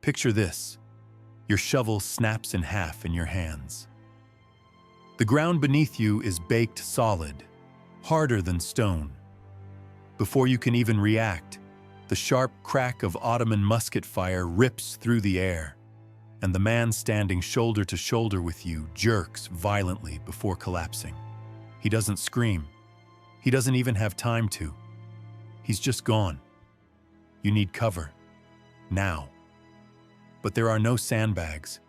Picture this. Your shovel snaps in half in your hands. The ground beneath you is baked solid, harder than stone. Before you can even react, the sharp crack of Ottoman musket fire rips through the air, and the man standing shoulder to shoulder with you jerks violently before collapsing. He doesn't scream. He doesn't even have time to. He's just gone. You need cover. Now. But there are no sandbags,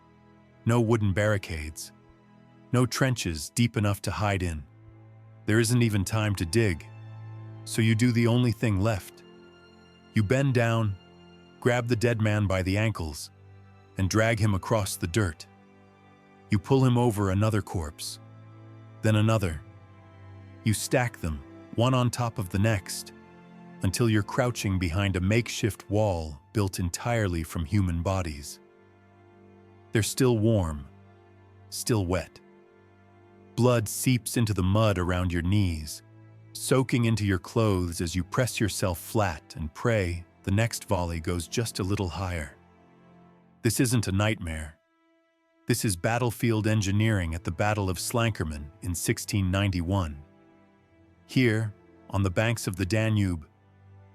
no wooden barricades, no trenches deep enough to hide in. There isn't even time to dig. So you do the only thing left. You bend down, grab the dead man by the ankles, and drag him across the dirt. You pull him over another corpse, then another. You stack them, one on top of the next, until you're crouching behind a makeshift wall built entirely from human bodies. They're still warm, still wet. Blood seeps into the mud around your knees, soaking into your clothes as you press yourself flat and pray the next volley goes just a little higher. This isn't a nightmare. This is battlefield engineering at the Battle of Slankamen in 1691. Here, on the banks of the Danube,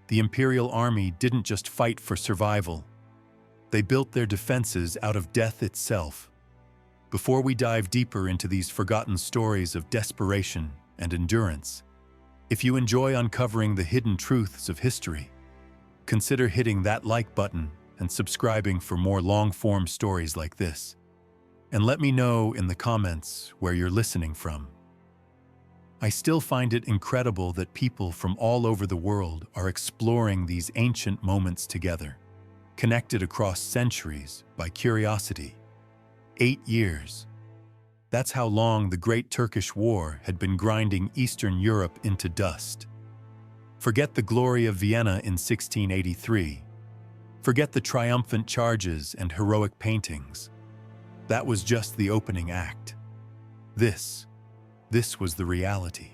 the Imperial Army didn't just fight for survival. They built their defenses out of death itself. Before we dive deeper into these forgotten stories of desperation and endurance, if you enjoy uncovering the hidden truths of history, consider hitting that like button and subscribing for more long-form stories like this. And let me know in the comments where you're listening from. I still find it incredible that people from all over the world are exploring these ancient moments together, connected across centuries by curiosity. 8 years. That's how long the Great Turkish War had been grinding Eastern Europe into dust. Forget the glory of Vienna in 1683. Forget the triumphant charges and heroic paintings. That was just the opening act. This was the reality.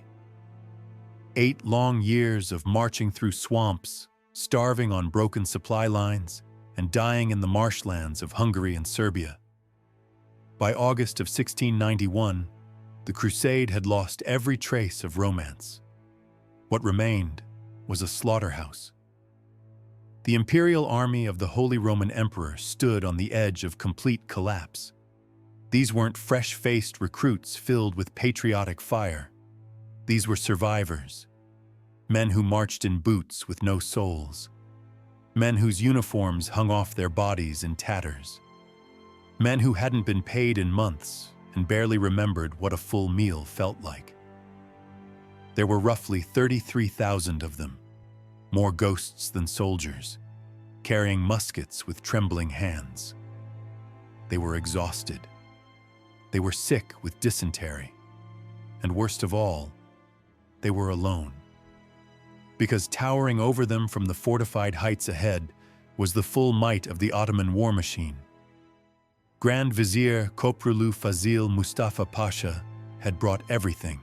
8 long years of marching through swamps, starving on broken supply lines, and dying in the marshlands of Hungary and Serbia. By August of 1691, the crusade had lost every trace of romance. What remained was a slaughterhouse. The Imperial Army of the Holy Roman Emperor stood on the edge of complete collapse. These weren't fresh-faced recruits filled with patriotic fire. These were survivors, men who marched in boots with no soles, men whose uniforms hung off their bodies in tatters, men who hadn't been paid in months and barely remembered what a full meal felt like. There were roughly 33,000 of them, more ghosts than soldiers, carrying muskets with trembling hands. They were exhausted. They were sick with dysentery. And worst of all, they were alone. Because towering over them from the fortified heights ahead was the full might of the Ottoman war machine. Grand Vizier Koprulu Fazil Mustafa Pasha had brought everything.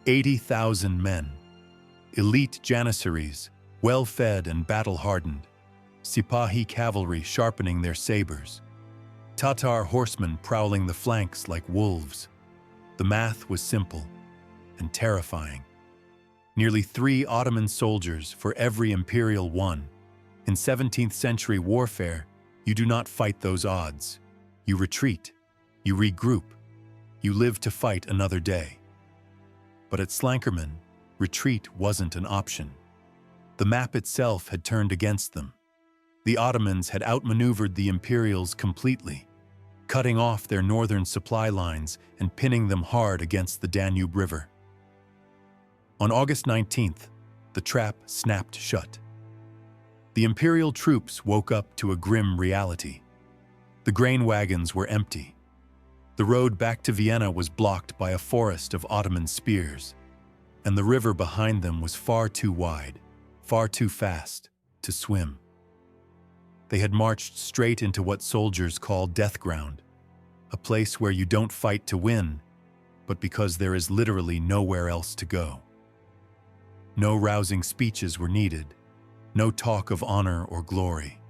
80,000 men, elite Janissaries, well-fed and battle-hardened, Sipahi cavalry sharpening their sabers, Tatar horsemen prowling the flanks like wolves. The math was simple and terrifying. Nearly 3 Ottoman soldiers for every imperial one. In 17th century warfare, you do not fight those odds. You retreat, you regroup, you live to fight another day. But at Slankerman, retreat wasn't an option. The map itself had turned against them. The Ottomans had outmaneuvered the Imperials completely, cutting off their northern supply lines and pinning them hard against the Danube River. On August 19th, the trap snapped shut. The Imperial troops woke up to a grim reality. The grain wagons were empty. The road back to Vienna was blocked by a forest of Ottoman spears, and the river behind them was far too wide, far too fast to swim. They had marched straight into what soldiers call death ground, a place where you don't fight to win, but because there is literally nowhere else to go. No rousing speeches were needed, no talk of honor or glory.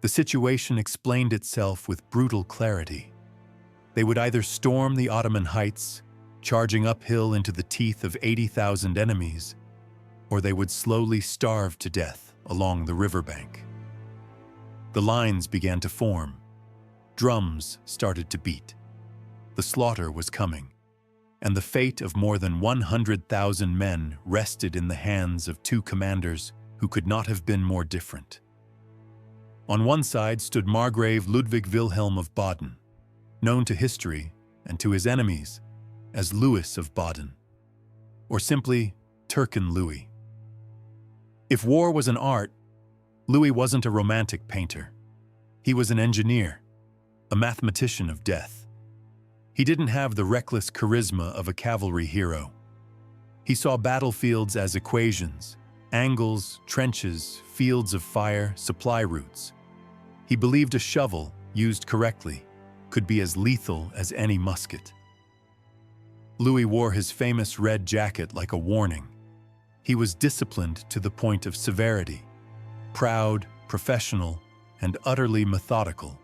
The situation explained itself with brutal clarity. They would either storm the Ottoman heights, charging uphill into the teeth of 80,000 enemies, or they would slowly starve to death along the riverbank. The lines began to form. Drums started to beat. The slaughter was coming, and the fate of more than 100,000 men rested in the hands of two commanders who could not have been more different. On one side stood Margrave Ludwig Wilhelm of Baden, known to history and to his enemies as Louis of Baden, or simply Turkin Louis. If war was an art, Louis wasn't a romantic painter. He was an engineer, a mathematician of death. He didn't have the reckless charisma of a cavalry hero. He saw battlefields as equations, angles, trenches, fields of fire, supply routes. He believed a shovel, used correctly, could be as lethal as any musket. Louis wore his famous red jacket like a warning. He was disciplined to the point of severity, proud, professional, and utterly methodical.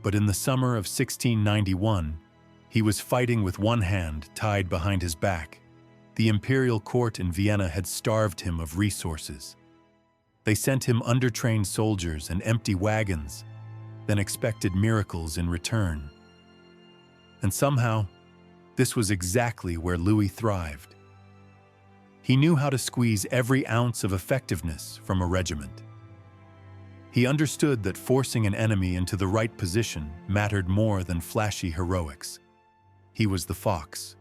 But in the summer of 1691, he was fighting with one hand tied behind his back. The imperial court in Vienna had starved him of resources. They sent him undertrained soldiers and empty wagons, then expected miracles in return. And somehow, this was exactly where Louis thrived. He knew how to squeeze every ounce of effectiveness from a regiment. He understood that forcing an enemy into the right position mattered more than flashy heroics. He was the fox,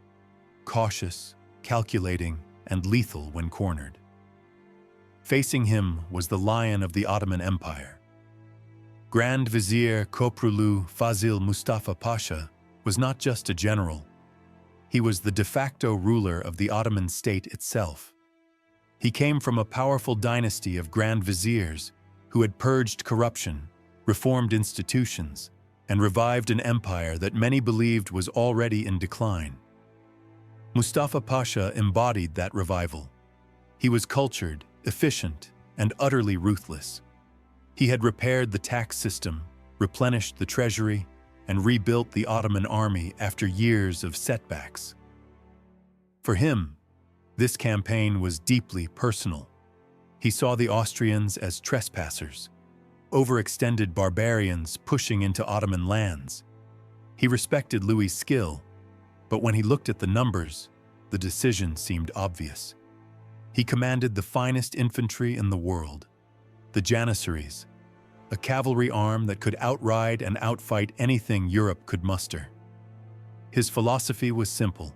cautious, calculating, and lethal when cornered. Facing him was the lion of the Ottoman Empire. Grand Vizier Koprulu Fazil Mustafa Pasha was not just a general. He was the de facto ruler of the Ottoman state itself. He came from a powerful dynasty of Grand Viziers who had purged corruption, reformed institutions, and revived an empire that many believed was already in decline. Mustafa Pasha embodied that revival. He was cultured, efficient, and utterly ruthless. He had repaired the tax system, replenished the treasury, and rebuilt the Ottoman army after years of setbacks. For him, this campaign was deeply personal. He saw the Austrians as trespassers, overextended barbarians pushing into Ottoman lands. He respected Louis's skill, but when he looked at the numbers, the decision seemed obvious. He commanded the finest infantry in the world, the Janissaries, a cavalry arm that could outride and outfight anything Europe could muster. His philosophy was simple: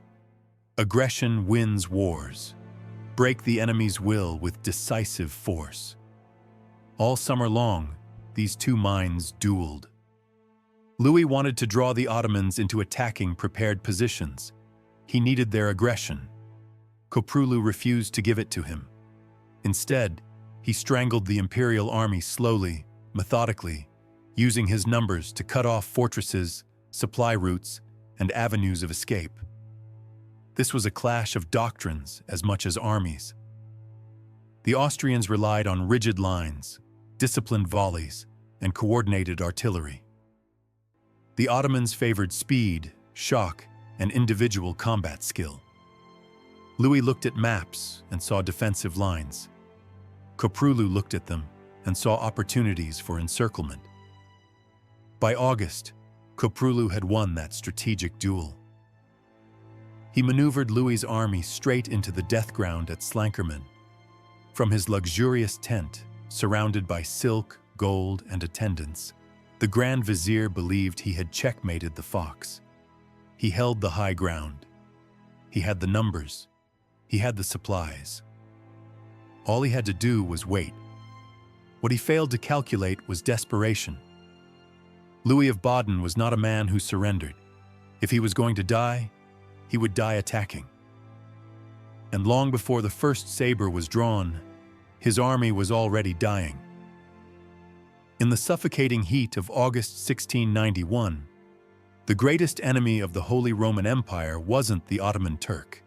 aggression wins wars. Break the enemy's will with decisive force. All summer long, these two minds dueled. Louis wanted to draw the Ottomans into attacking prepared positions. He needed their aggression. Koprulu refused to give it to him. Instead, he strangled the Imperial Army slowly, methodically, using his numbers to cut off fortresses, supply routes, and avenues of escape. This was a clash of doctrines as much as armies. The Austrians relied on rigid lines, disciplined volleys, and coordinated artillery. The Ottomans favored speed, shock, and individual combat skill. Louis looked at maps and saw defensive lines. Koprulu looked at them and saw opportunities for encirclement. By August, Koprulu had won that strategic duel. He maneuvered Louis's army straight into the death ground at Slankerman. From his luxurious tent, surrounded by silk, gold, and attendants, the Grand Vizier believed he had checkmated the fox. He held the high ground. He had the numbers. He had the supplies. All he had to do was wait. What he failed to calculate was desperation. Louis of Baden was not a man who surrendered. If he was going to die, he would die attacking. And long before the first saber was drawn, his army was already dying. In the suffocating heat of August 1691, the greatest enemy of the Holy Roman Empire wasn't the Ottoman Turk.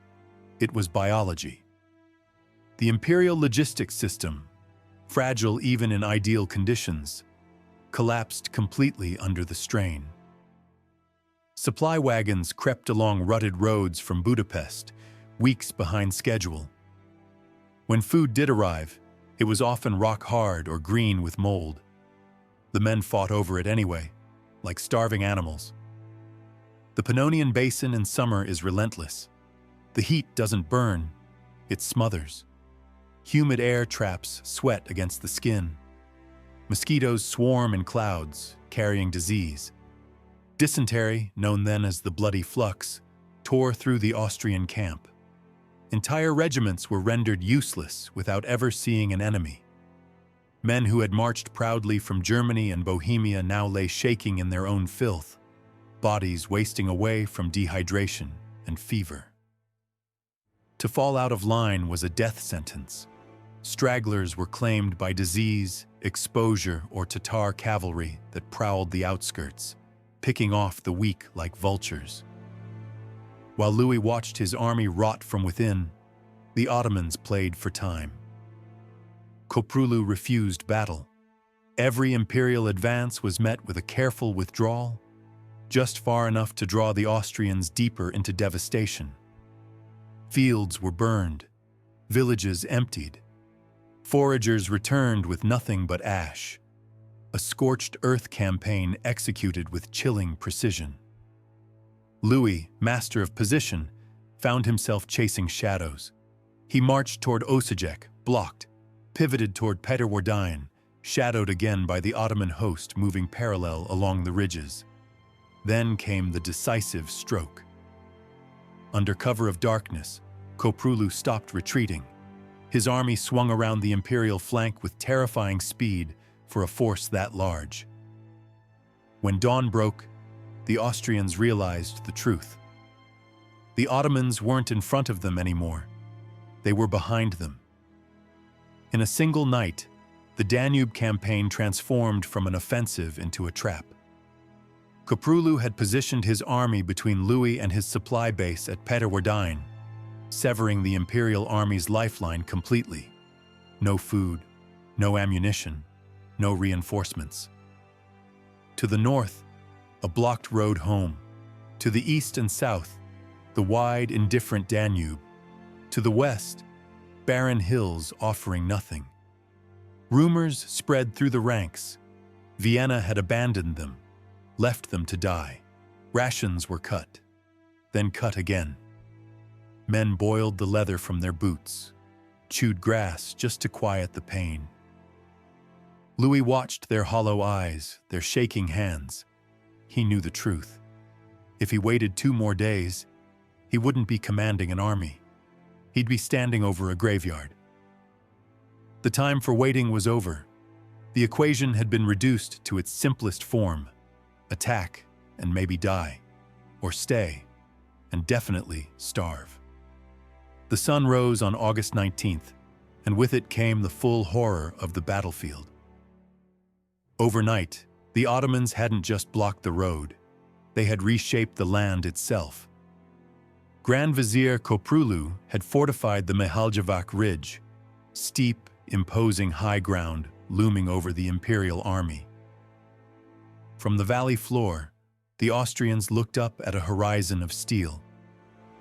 It was biology. The imperial logistics system, fragile even in ideal conditions, collapsed completely under the strain. Supply wagons crept along rutted roads from Budapest, weeks behind schedule. When food did arrive, it was often rock-hard or green with mold. The men fought over it anyway, like starving animals. The Pannonian Basin in summer is relentless. The heat doesn't burn, it smothers. Humid air traps sweat against the skin. Mosquitoes swarm in clouds, carrying disease. Dysentery, known then as the Bloody Flux, tore through the Austrian camp. Entire regiments were rendered useless without ever seeing an enemy. Men who had marched proudly from Germany and Bohemia now lay shaking in their own filth, bodies wasting away from dehydration and fever. To fall out of line was a death sentence. Stragglers were claimed by disease, exposure, or Tatar cavalry that prowled the outskirts, picking off the weak like vultures. While Louis watched his army rot from within, the Ottomans played for time. Koprulu refused battle. Every imperial advance was met with a careful withdrawal, just far enough to draw the Austrians deeper into devastation. Fields were burned, villages emptied. Foragers returned with nothing but ash. A scorched earth campaign executed with chilling precision. Louis, master of position, found himself chasing shadows. He marched toward Osijek, blocked, pivoted toward Peterwardein, shadowed again by the Ottoman host moving parallel along the ridges. Then came the decisive stroke. Under cover of darkness, Koprulu stopped retreating. His army swung around the imperial flank with terrifying speed for a force that large. When dawn broke, the Austrians realized the truth. The Ottomans weren't in front of them anymore. They were behind them. In a single night, the Danube campaign transformed from an offensive into a trap. Koprulu had positioned his army between Louis and his supply base at Peterwardein, severing the Imperial Army's lifeline completely. No food, no ammunition, no reinforcements. To the north, a blocked road home. To the east and south, the wide, indifferent Danube. To the west, barren hills offering nothing. Rumors spread through the ranks. Vienna had abandoned them, left them to die. Rations were cut, then cut again. Men boiled the leather from their boots, chewed grass just to quiet the pain. Louis watched their hollow eyes, their shaking hands. He knew the truth. If he waited 2 more days, he wouldn't be commanding an army. He'd be standing over a graveyard. The time for waiting was over. The equation had been reduced to its simplest form: attack and maybe die, or stay and definitely starve. The sun rose on August 19th, and with it came the full horror of the battlefield. Overnight, the Ottomans hadn't just blocked the road, they had reshaped the land itself. Grand Vizier Koprulu had fortified the Mihaljivak Ridge, steep, imposing high ground looming over the Imperial Army. From the valley floor, the Austrians looked up at a horizon of steel.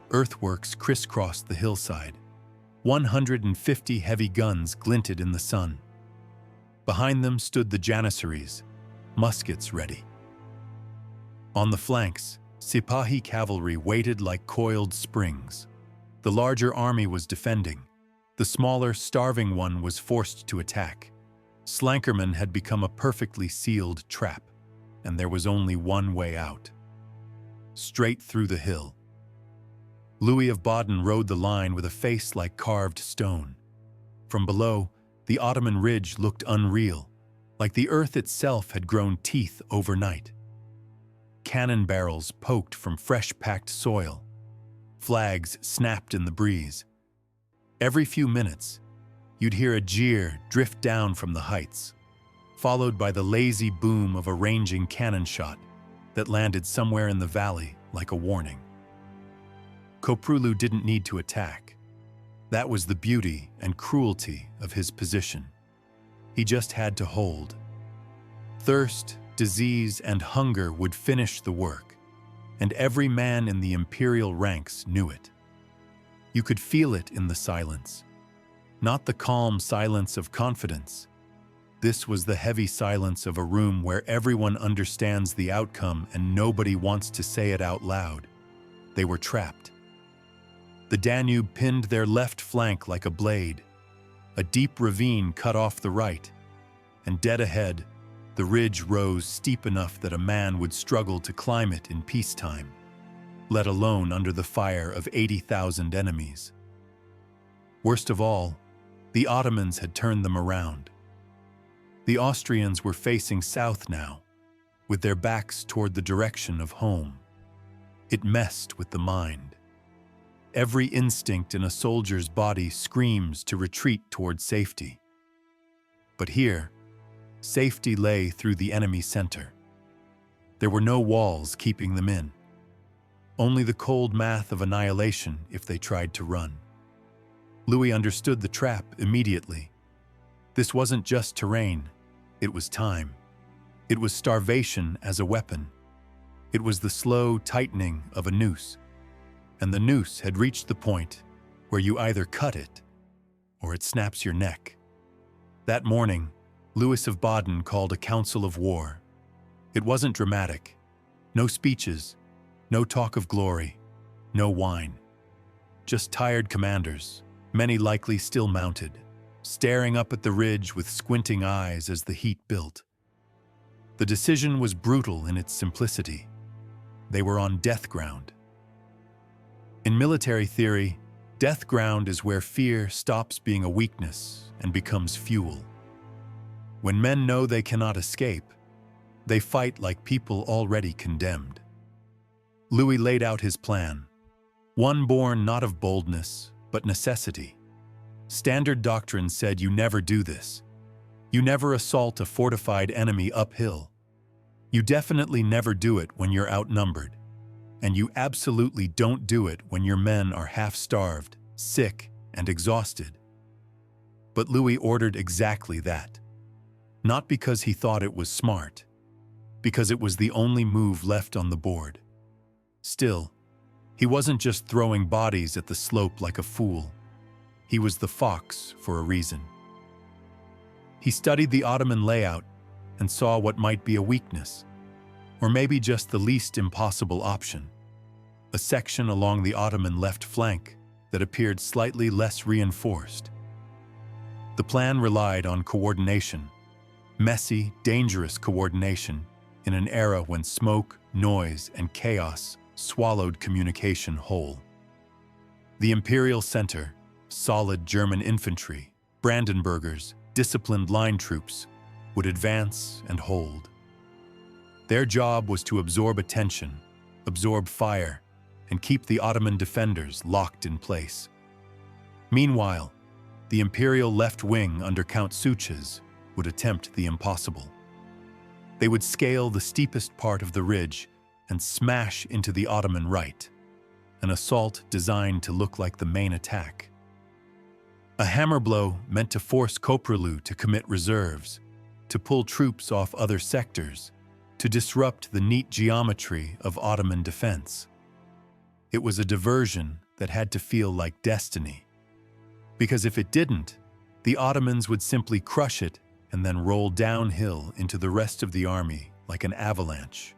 Earthworks crisscrossed the hillside. 150 heavy guns glinted in the sun. Behind them stood the Janissaries, muskets ready. On the flanks, Sipahi cavalry waited like coiled springs. The larger army was defending. The smaller, starving one was forced to attack. Slankerman had become a perfectly sealed trap, and there was only one way out: straight through the hill. Louis of Baden rode the line with a face like carved stone. From below, the Ottoman ridge looked unreal, like the earth itself had grown teeth overnight. Cannon barrels poked from fresh-packed soil. Flags snapped in the breeze. Every few minutes, you'd hear a jeer drift down from the heights, followed by the lazy boom of a ranging cannon shot that landed somewhere in the valley like a warning. Koprulu didn't need to attack. That was the beauty and cruelty of his position. He just had to hold. Thirst, disease, and hunger would finish the work, and every man in the imperial ranks knew it. You could feel it in the silence. Not the calm silence of confidence. This was the heavy silence of a room where everyone understands the outcome and nobody wants to say it out loud. They were trapped. The Danube pinned their left flank like a blade. A deep ravine cut off the right, and dead ahead, the ridge rose steep enough that a man would struggle to climb it in peacetime, let alone under the fire of 80,000 enemies. Worst of all, the Ottomans had turned them around. The Austrians were facing south now, with their backs toward the direction of home. It messed with the mind. Every instinct in a soldier's body screams to retreat toward safety. But here, safety lay through the enemy center. There were no walls keeping them in. Only the cold math of annihilation if they tried to run. Louis understood the trap immediately. This wasn't just terrain, it was time. It was starvation as a weapon. It was the slow tightening of a noose. And the noose had reached the point where you either cut it or it snaps your neck. That morning, Louis of Baden called a council of war. It wasn't dramatic. No speeches, no talk of glory, no wine. Just tired commanders, many likely still mounted, staring up at the ridge with squinting eyes as the heat built. The decision was brutal in its simplicity. They were on death ground. In military theory, death ground is where fear stops being a weakness and becomes fuel. When men know they cannot escape, they fight like people already condemned. Louis laid out his plan, one born not of boldness, but necessity. Standard doctrine said you never do this. You never assault a fortified enemy uphill. You definitely never do it when you're outnumbered. And you absolutely don't do it when your men are half-starved, sick, and exhausted. But Louis ordered exactly that. Not because he thought it was smart, because it was the only move left on the board. Still, he wasn't just throwing bodies at the slope like a fool. He was the fox for a reason. He studied the Ottoman layout and saw what might be a weakness, or maybe just the least impossible option. A section along the Ottoman left flank that appeared slightly less reinforced. The plan relied on coordination, messy, dangerous coordination in an era when smoke, noise, and chaos swallowed communication whole. The Imperial Center, solid German infantry, Brandenburgers, disciplined line troops, would advance and hold. Their job was to absorb attention, absorb fire, and keep the Ottoman defenders locked in place. Meanwhile, the Imperial left wing under Count Suchez would attempt the impossible. They would scale the steepest part of the ridge and smash into the Ottoman right, an assault designed to look like the main attack. A hammer blow meant to force Koprulu to commit reserves, to pull troops off other sectors, to disrupt the neat geometry of Ottoman defense. It was a diversion that had to feel like destiny. Because if it didn't, the Ottomans would simply crush it and then roll downhill into the rest of the army like an avalanche.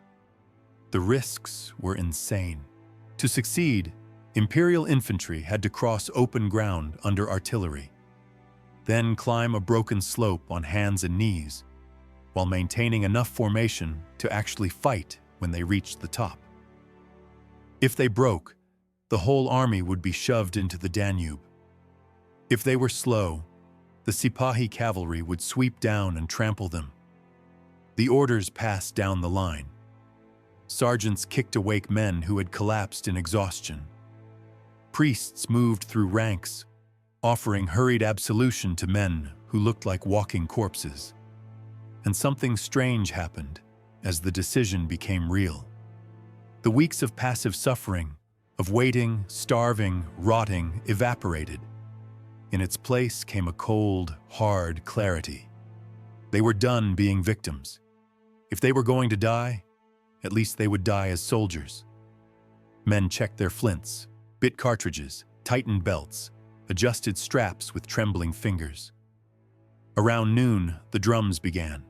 The risks were insane. To succeed, Imperial infantry had to cross open ground under artillery, then climb a broken slope on hands and knees, while maintaining enough formation to actually fight when they reached the top. If they broke, the whole army would be shoved into the Danube. If they were slow, the Sipahi cavalry would sweep down and trample them. The orders passed down the line. Sergeants kicked awake men who had collapsed in exhaustion. Priests moved through ranks, offering hurried absolution to men who looked like walking corpses. And something strange happened as the decision became real. The weeks of passive suffering, of waiting, starving, rotting, evaporated. In its place came a cold, hard clarity. They were done being victims. If they were going to die, at least they would die as soldiers. Men checked their flints, bit cartridges, tightened belts, adjusted straps with trembling fingers. Around noon, the drums began.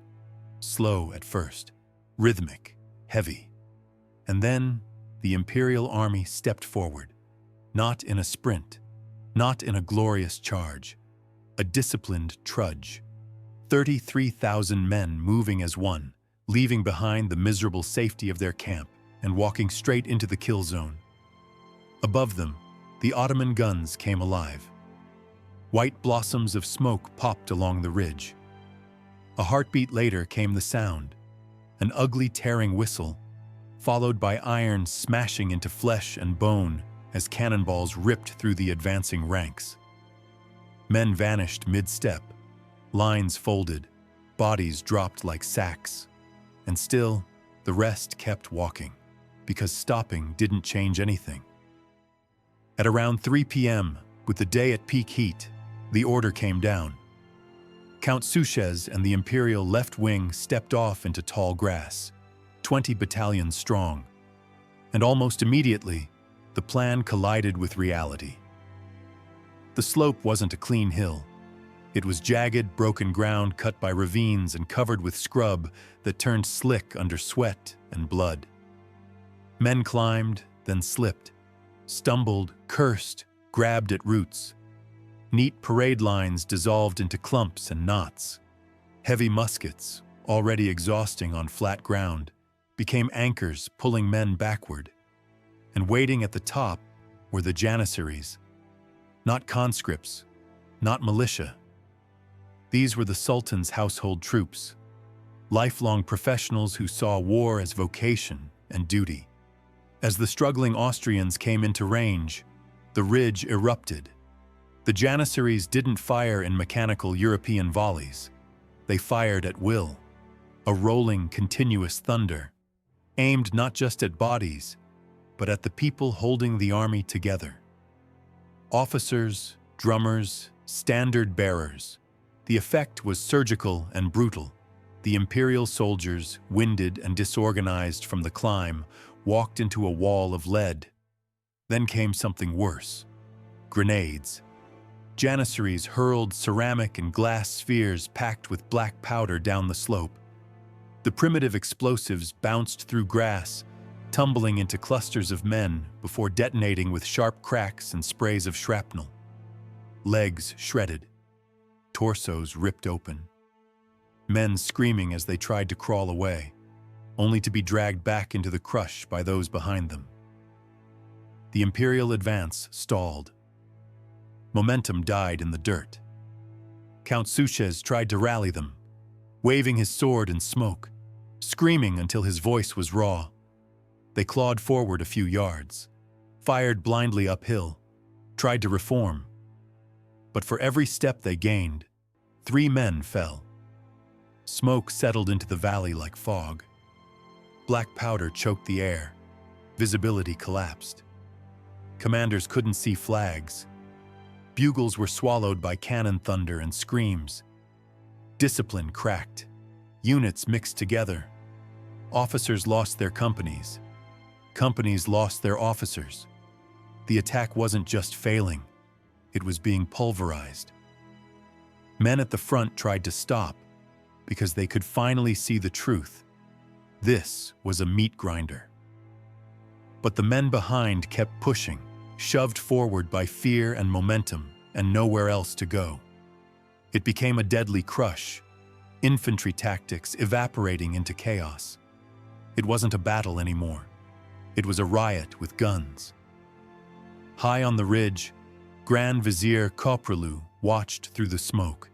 Slow at first, rhythmic, heavy. And then the Imperial Army stepped forward, not in a sprint, not in a glorious charge, a disciplined trudge. 33,000 men moving as one, leaving behind the miserable safety of their camp and walking straight into the kill zone. Above them, the Ottoman guns came alive. White blossoms of smoke popped along the ridge. A heartbeat later came the sound, an ugly tearing whistle, followed by iron smashing into flesh and bone as cannonballs ripped through the advancing ranks. Men vanished mid-step, lines folded, bodies dropped like sacks. And still, the rest kept walking, because stopping didn't change anything. At around 3 p.m., with the day at peak heat, the order came down. Count Suchez and the Imperial left wing stepped off into tall grass, 20 battalions strong. And almost immediately, the plan collided with reality. The slope wasn't a clean hill. It was jagged, broken ground cut by ravines and covered with scrub that turned slick under sweat and blood. Men climbed, then slipped, stumbled, cursed, grabbed at roots. Neat parade lines dissolved into clumps and knots. Heavy muskets, already exhausting on flat ground, became anchors pulling men backward. And waiting at the top were the Janissaries. Not conscripts, not militia. These were the Sultan's household troops, lifelong professionals who saw war as vocation and duty. As the struggling Austrians came into range, the ridge erupted. The Janissaries didn't fire in mechanical European volleys. They fired at will, a rolling, continuous thunder, aimed not just at bodies, but at the people holding the army together. Officers, drummers, standard bearers. The effect was surgical and brutal. The Imperial soldiers, winded and disorganized from the climb, walked into a wall of lead. Then came something worse. Grenades. Janissaries hurled ceramic and glass spheres packed with black powder down the slope. The primitive explosives bounced through grass, tumbling into clusters of men before detonating with sharp cracks and sprays of shrapnel. Legs shredded. Torsos ripped open. Men screaming as they tried to crawl away, only to be dragged back into the crush by those behind them. The Imperial advance stalled. Momentum died in the dirt. Count Suchez tried to rally them, waving his sword in smoke, screaming until his voice was raw. They clawed forward a few yards, fired blindly uphill, tried to reform. But for every step they gained, 3 men fell. Smoke settled into the valley like fog. Black powder choked the air. Visibility collapsed. Commanders couldn't see flags. Bugles were swallowed by cannon thunder and screams. Discipline cracked. Units mixed together. Officers lost their companies. Companies lost their officers. The attack wasn't just failing. It was being pulverized. Men at the front tried to stop because they could finally see the truth. This was a meat grinder. But the men behind kept pushing, shoved forward by fear and momentum, and nowhere else to go. It became a deadly crush, infantry tactics evaporating into chaos. It wasn't a battle anymore. It was a riot with guns. High on the ridge, Grand Vizier Koprulu watched through the smoke.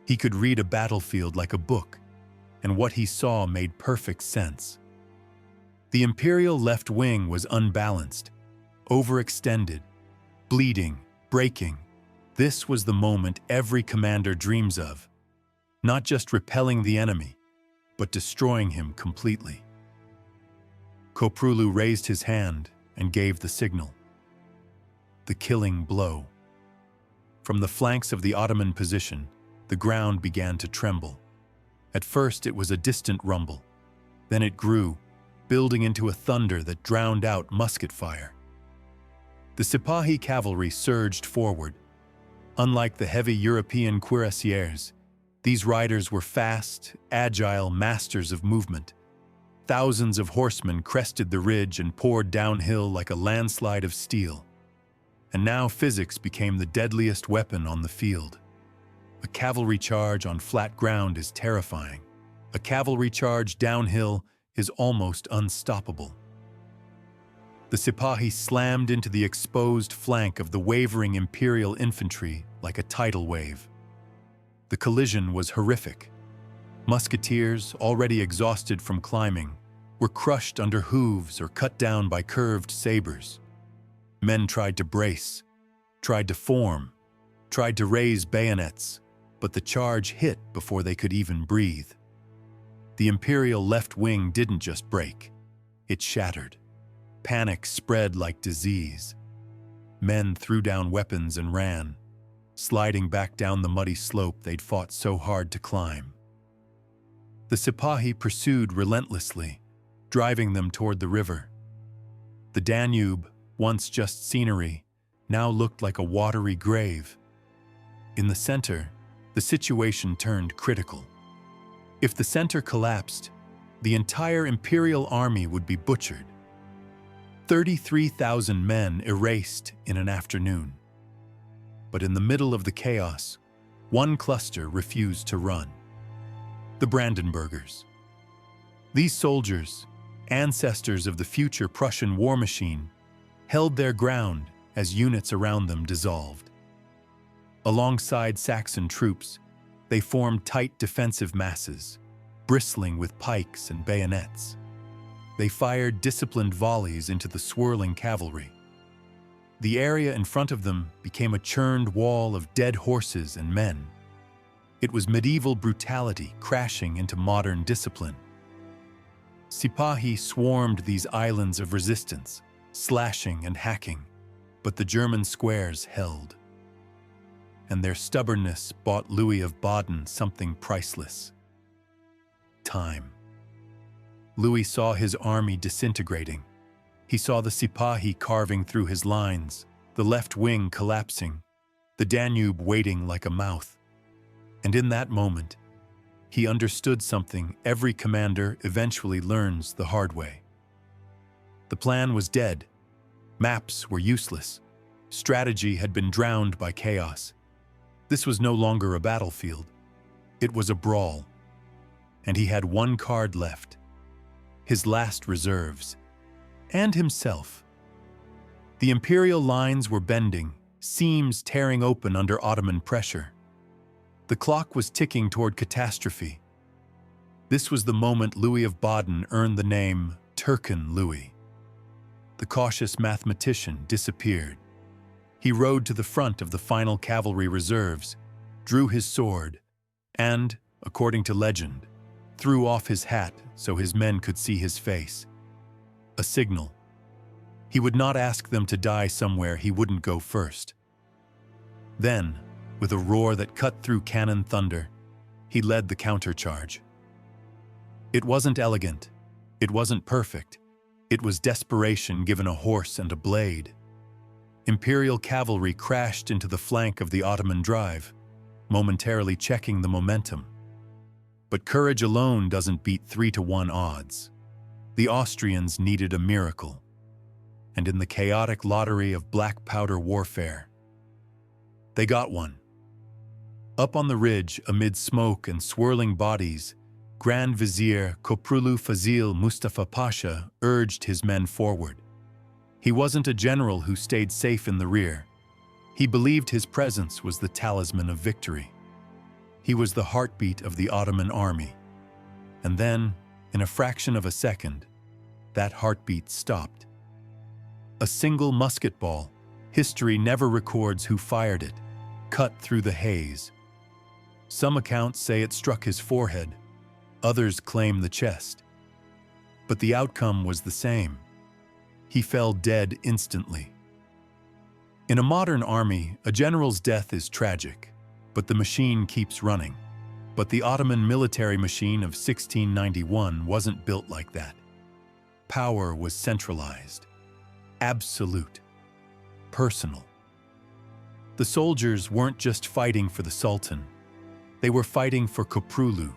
He could read a battlefield like a book, and what he saw made perfect sense. The Imperial left wing was unbalanced, overextended, bleeding, breaking. This was the moment every commander dreams of, not just repelling the enemy, but destroying him completely. Koprulu raised his hand and gave the signal. The killing blow. From the flanks of the Ottoman position, the ground began to tremble. At first it was a distant rumble, Then it grew, building into a thunder that drowned out musket fire. The Sipahi cavalry surged forward. Unlike the heavy European cuirassiers, these riders were fast, agile masters of movement. Thousands of horsemen crested the ridge and poured downhill like a landslide of steel. And now physics became the deadliest weapon on the field. A cavalry charge on flat ground is terrifying. A cavalry charge downhill is almost unstoppable. The Sipahi slammed into the exposed flank of the wavering Imperial infantry like a tidal wave. The collision was horrific. Musketeers, already exhausted from climbing, were crushed under hooves or cut down by curved sabers. Men tried to brace, tried to form, tried to raise bayonets, but the charge hit before they could even breathe. The Imperial left wing didn't just break, it shattered. Panic spread like disease. Men threw down weapons and ran, sliding back down the muddy slope they'd fought so hard to climb. The Sipahi pursued relentlessly, driving them toward the river. The Danube, once just scenery, now looked like a watery grave. In the center, the situation turned critical. If the center collapsed, the entire Imperial Army would be butchered. 33,000 men erased in an afternoon. But in the middle of the chaos, one cluster refused to run. The Brandenburgers. These soldiers, ancestors of the future Prussian war machine, held their ground as units around them dissolved. Alongside Saxon troops, they formed tight defensive masses, bristling with pikes and bayonets. They fired disciplined volleys into the swirling cavalry. The area in front of them became a churned wall of dead horses and men. It was medieval brutality crashing into modern discipline. Sipahi swarmed these islands of resistance, slashing and hacking, but the German squares held. And their stubbornness bought Louis of Baden something priceless: time. Louis saw his army disintegrating. He saw the Sipahi carving through his lines, the left wing collapsing, the Danube waiting like a mouth. And in that moment, he understood something every commander eventually learns the hard way. The plan was dead. Maps were useless. Strategy had been drowned by chaos. This was no longer a battlefield. It was a brawl. And he had one card left: his last reserves, and himself. The Imperial lines were bending, seams tearing open under Ottoman pressure. The clock was ticking toward catastrophe. This was the moment Louis of Baden earned the name Turkin Louis. The cautious mathematician disappeared. He rode to the front of the final cavalry reserves, drew his sword, and, according to legend, threw off his hat so his men could see his face. A signal. He would not ask them to die somewhere he wouldn't go first. Then, with a roar that cut through cannon thunder, he led the countercharge. It wasn't elegant. It wasn't perfect. It was desperation given a horse and a blade. Imperial cavalry crashed into the flank of the Ottoman drive, momentarily checking the momentum. But courage alone doesn't beat 3-to-1 odds. The Austrians needed a miracle. And in the chaotic lottery of black powder warfare, they got one. Up on the ridge, amid smoke and swirling bodies, Grand Vizier Koprulu Fazil Mustafa Pasha urged his men forward. He wasn't a general who stayed safe in the rear. He believed his presence was the talisman of victory. He was the heartbeat of the Ottoman army. And then, in a fraction of a second, that heartbeat stopped. A single musket ball, history never records who fired it, cut through the haze. Some accounts say it struck his forehead, others claim the chest. But the outcome was the same. He fell dead instantly. In a modern army, a general's death is tragic, but the machine keeps running. But the Ottoman military machine of 1691 wasn't built like that. Power was centralized, absolute, personal. The soldiers weren't just fighting for the Sultan. They were fighting for Koprulu,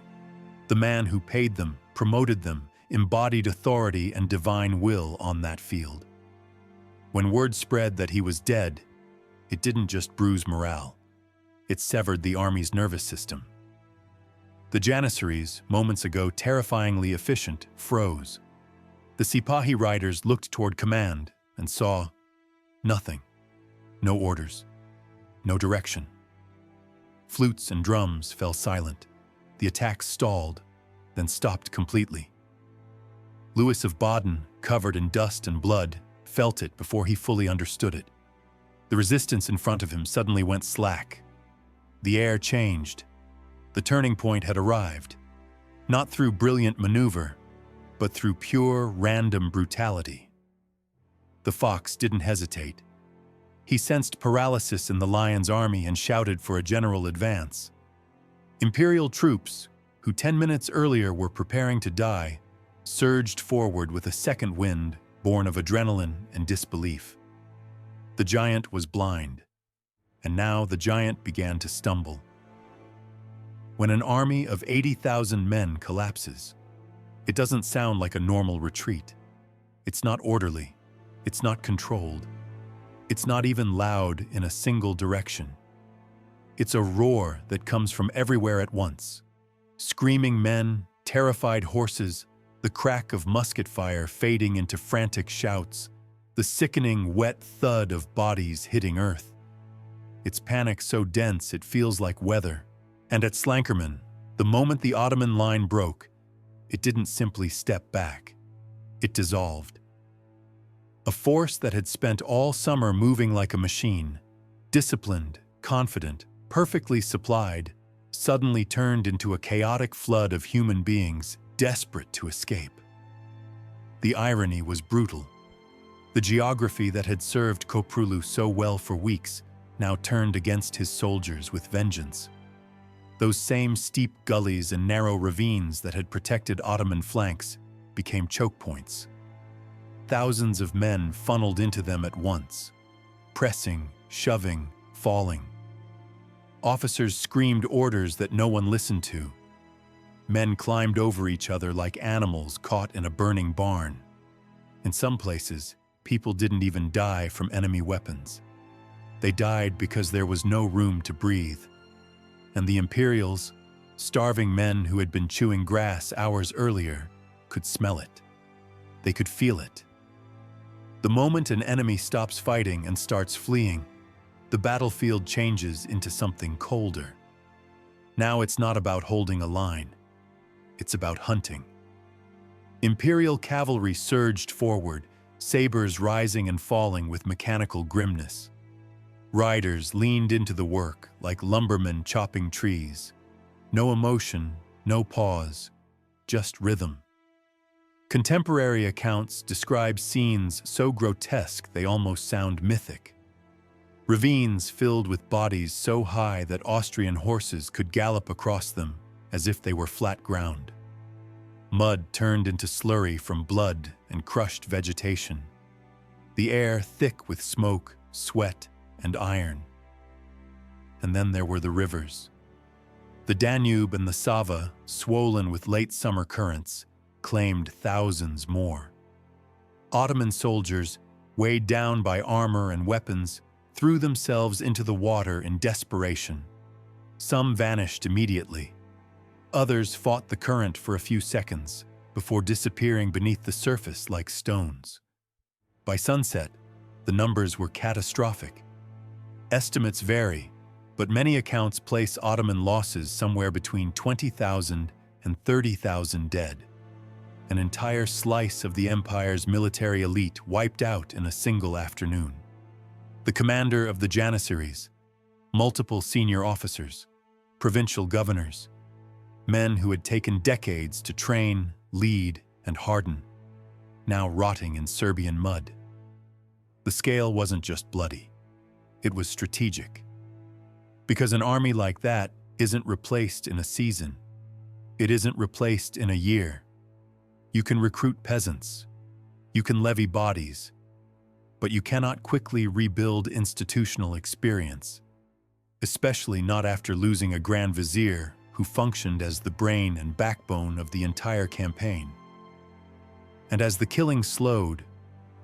the man who paid them, promoted them, embodied authority and divine will on that field. When word spread that he was dead, it didn't just bruise morale. It severed the army's nervous system. The Janissaries, moments ago terrifyingly efficient, froze. The Sipahi riders looked toward command and saw nothing. No orders. No direction. Flutes and drums fell silent. The attacks stalled, then stopped completely. Louis of Baden, covered in dust and blood, felt it before he fully understood it. The resistance in front of him suddenly went slack. The air changed. The turning point had arrived, not through brilliant maneuver, but through pure, random brutality. The fox didn't hesitate. He sensed paralysis in the lion's army and shouted for a general advance. Imperial troops, who 10 minutes earlier were preparing to die, surged forward with a second wind born of adrenaline and disbelief. The giant was blind, and now the giant began to stumble. When an army of 80,000 men collapses, it doesn't sound like a normal retreat. It's not orderly. It's not controlled. It's not even loud in a single direction. It's a roar that comes from everywhere at once. Screaming men, terrified horses, the crack of musket fire fading into frantic shouts, the sickening, wet thud of bodies hitting earth. It's panic so dense it feels like weather. And at Slankerman, the moment the Ottoman line broke, it didn't simply step back. It dissolved. A force that had spent all summer moving like a machine, disciplined, confident, perfectly supplied, suddenly turned into a chaotic flood of human beings desperate to escape. The irony was brutal. The geography that had served Koprulu so well for weeks now turned against his soldiers with vengeance. Those same steep gullies and narrow ravines that had protected Ottoman flanks became choke points. Thousands of men funneled into them at once, pressing, shoving, falling. Officers screamed orders that no one listened to. Men climbed over each other like animals caught in a burning barn. In some places, people didn't even die from enemy weapons. They died because there was no room to breathe. And the Imperials, starving men who had been chewing grass hours earlier, could smell it. They could feel it. The moment an enemy stops fighting and starts fleeing, the battlefield changes into something colder. Now it's not about holding a line. It's about hunting. Imperial cavalry surged forward, sabers rising and falling with mechanical grimness. Riders leaned into the work like lumbermen chopping trees. No emotion, no pause, just rhythm. Contemporary accounts describe scenes so grotesque they almost sound mythic. Ravines filled with bodies so high that Austrian horses could gallop across them as if they were flat ground. Mud turned into slurry from blood and crushed vegetation. The air thick with smoke, sweat, and iron. And then there were the rivers. The Danube and the Sava, swollen with late summer currents, claimed thousands more. Ottoman soldiers, weighed down by armor and weapons, threw themselves into the water in desperation. Some vanished immediately. Others fought the current for a few seconds before disappearing beneath the surface like stones. By sunset, the numbers were catastrophic. Estimates vary, but many accounts place Ottoman losses somewhere between 20,000 and 30,000 dead. An entire slice of the empire's military elite wiped out in a single afternoon. The commander of the Janissaries, multiple senior officers, provincial governors, men who had taken decades to train, lead, and harden, now rotting in Serbian mud. The scale wasn't just bloody. It was strategic. Because an army like that isn't replaced in a season. It isn't replaced in a year. You can recruit peasants. You can levy bodies. But you cannot quickly rebuild institutional experience, especially not after losing a Grand Vizier who functioned as the brain and backbone of the entire campaign. And as the killing slowed,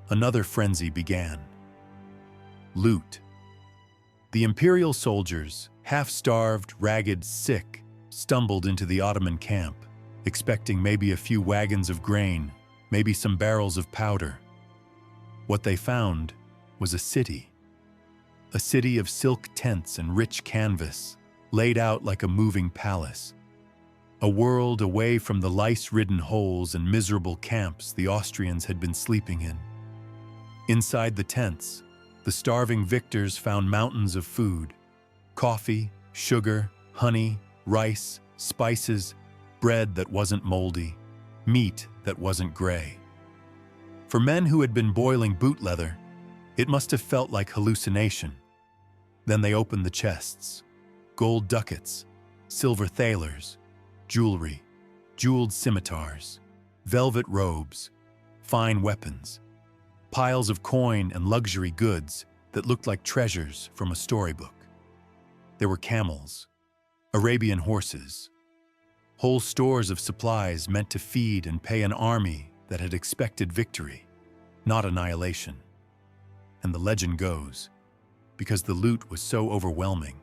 another frenzy began. Loot. The imperial soldiers, half-starved, ragged, sick, stumbled into the Ottoman camp, expecting maybe a few wagons of grain, maybe some barrels of powder. What they found was a city of silk tents and rich canvas, laid out like a moving palace. A world away from the lice-ridden holes and miserable camps the Austrians had been sleeping in. Inside the tents, the starving victors found mountains of food: coffee, sugar, honey, rice, spices, bread that wasn't moldy, meat that wasn't gray. For men who had been boiling boot leather, it must have felt like hallucination. Then they opened the chests: gold ducats, silver thalers, jewelry, jeweled scimitars, velvet robes, fine weapons, piles of coin and luxury goods that looked like treasures from a storybook. There were camels, Arabian horses, whole stores of supplies meant to feed and pay an army that had expected victory, not annihilation. And the legend goes, because the loot was so overwhelming,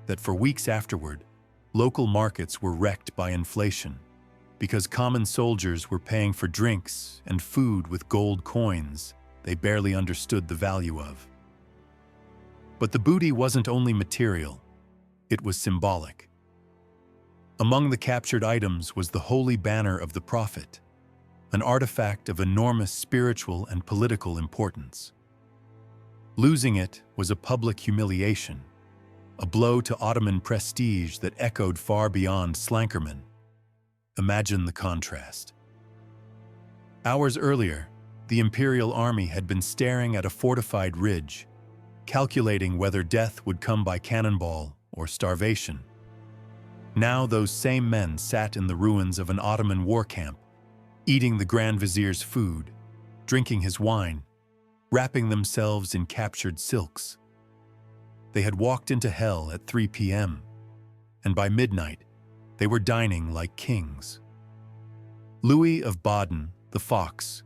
that for weeks afterward, local markets were wrecked by inflation, because common soldiers were paying for drinks and food with gold coins they barely understood the value of. But the booty wasn't only material, it was symbolic. Among the captured items was the holy banner of the Prophet, an artifact of enormous spiritual and political importance. Losing it was a public humiliation, a blow to Ottoman prestige that echoed far beyond Slankerman. Imagine the contrast. Hours earlier, the Imperial Army had been staring at a fortified ridge, calculating whether death would come by cannonball or starvation. Now those same men sat in the ruins of an Ottoman war camp, eating the Grand Vizier's food, drinking his wine, wrapping themselves in captured silks. They had walked into hell at 3 p.m., and by midnight, they were dining like kings. Louis of Baden, the Fox,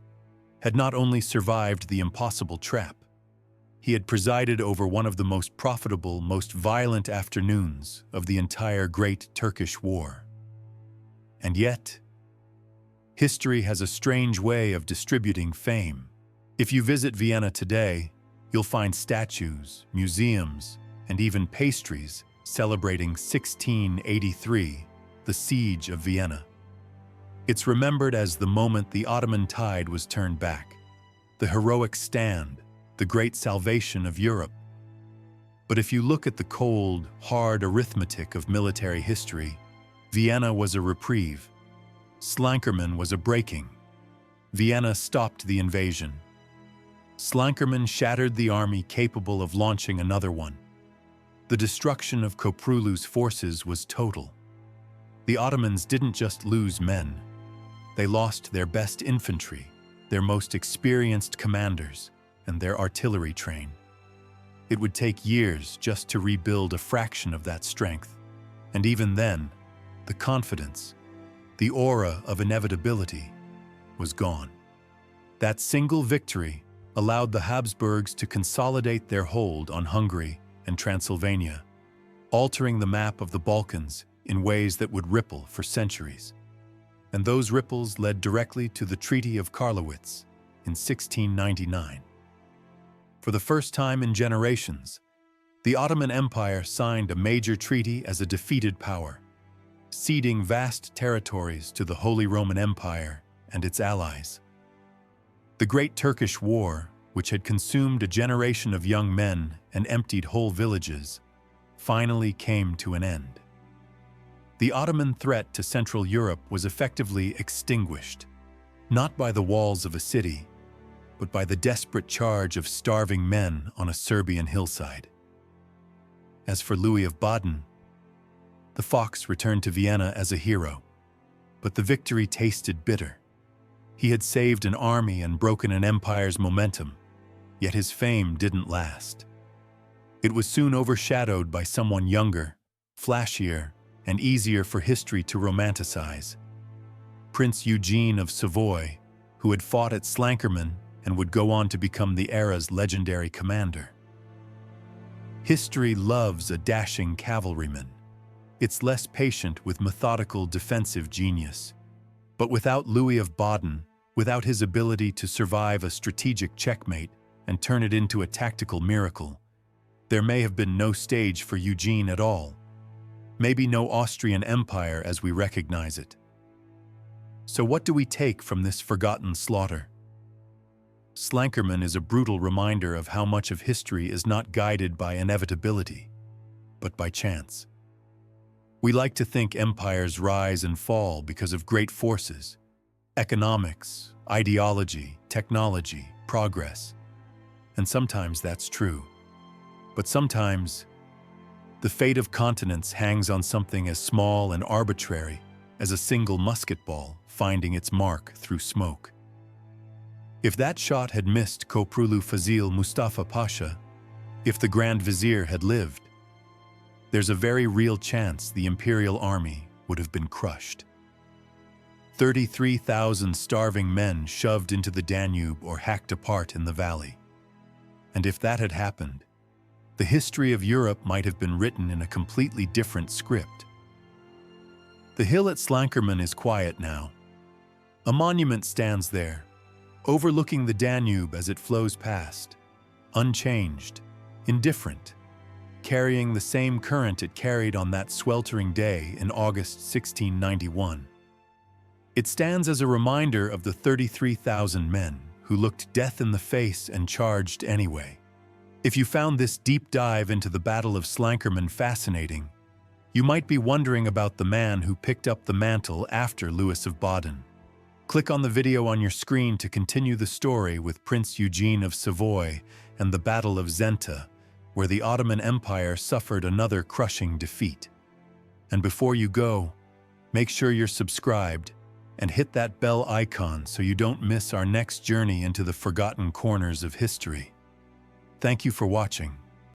had not only survived the impossible trap, he had presided over one of the most profitable, most violent afternoons of the entire Great Turkish War. And yet, history has a strange way of distributing fame. If you visit Vienna today, you'll find statues, museums, and even pastries celebrating 1683, the Siege of Vienna. It's remembered as the moment the Ottoman tide was turned back, the heroic stand, the great salvation of Europe. But if you look at the cold, hard arithmetic of military history, Vienna was a reprieve. Slankerman was a breaking. Vienna stopped the invasion. Slankerman shattered the army capable of launching another one. The destruction of Koprulu's forces was total. The Ottomans didn't just lose men. They lost their best infantry, their most experienced commanders, and their artillery train. It would take years just to rebuild a fraction of that strength. And even then, the confidence, the aura of inevitability, was gone. That single victory allowed the Habsburgs to consolidate their hold on Hungary and Transylvania, altering the map of the Balkans in ways that would ripple for centuries. And those ripples led directly to the Treaty of Karlowitz in 1699. For the first time in generations, the Ottoman Empire signed a major treaty as a defeated power, ceding vast territories to the Holy Roman Empire and its allies. The Great Turkish War, which had consumed a generation of young men and emptied whole villages, finally came to an end. The Ottoman threat to Central Europe was effectively extinguished, not by the walls of a city, but by the desperate charge of starving men on a Serbian hillside. As for Louis of Baden, The fox returned to Vienna as a hero, but the victory tasted bitter. He had saved an army and broken an empire's momentum, yet his fame didn't last. It was soon overshadowed by someone younger, flashier, and easier for history to romanticize. Prince Eugene of Savoy, who had fought at Slankerman and would go on to become the era's legendary commander. History loves a dashing cavalryman. It's less patient with methodical defensive genius. But without Louis of Baden, without his ability to survive a strategic checkmate and turn it into a tactical miracle, there may have been no stage for Eugene at all. Maybe no Austrian Empire as we recognize it. So what do we take from this forgotten slaughter? Slankerman is a brutal reminder of how much of history is not guided by inevitability, but by chance. We like to think empires rise and fall because of great forces, economics, ideology, technology, progress. And sometimes that's true. But sometimes, the fate of continents hangs on something as small and arbitrary as a single musket ball finding its mark through smoke. If that shot had missed Koprulu Fazil Mustafa Pasha, if the Grand Vizier had lived, there's a very real chance the Imperial Army would have been crushed. 33,000 starving men shoved into the Danube or hacked apart in the valley. And if that had happened, the history of Europe might have been written in a completely different script. The hill at Slankerman is quiet now. A monument stands there, overlooking the Danube as it flows past, unchanged, indifferent, carrying the same current it carried on that sweltering day in August 1691. It stands as a reminder of the 33,000 men who looked death in the face and charged anyway. If you found this deep dive into the Battle of Slankamen fascinating, you might be wondering about the man who picked up the mantle after Louis of Baden. Click on the video on your screen to continue the story with Prince Eugene of Savoy and the Battle of Zenta, where the Ottoman Empire suffered another crushing defeat. And before you go, make sure you're subscribed and hit that bell icon so you don't miss our next journey into the forgotten corners of history. Thank you for watching.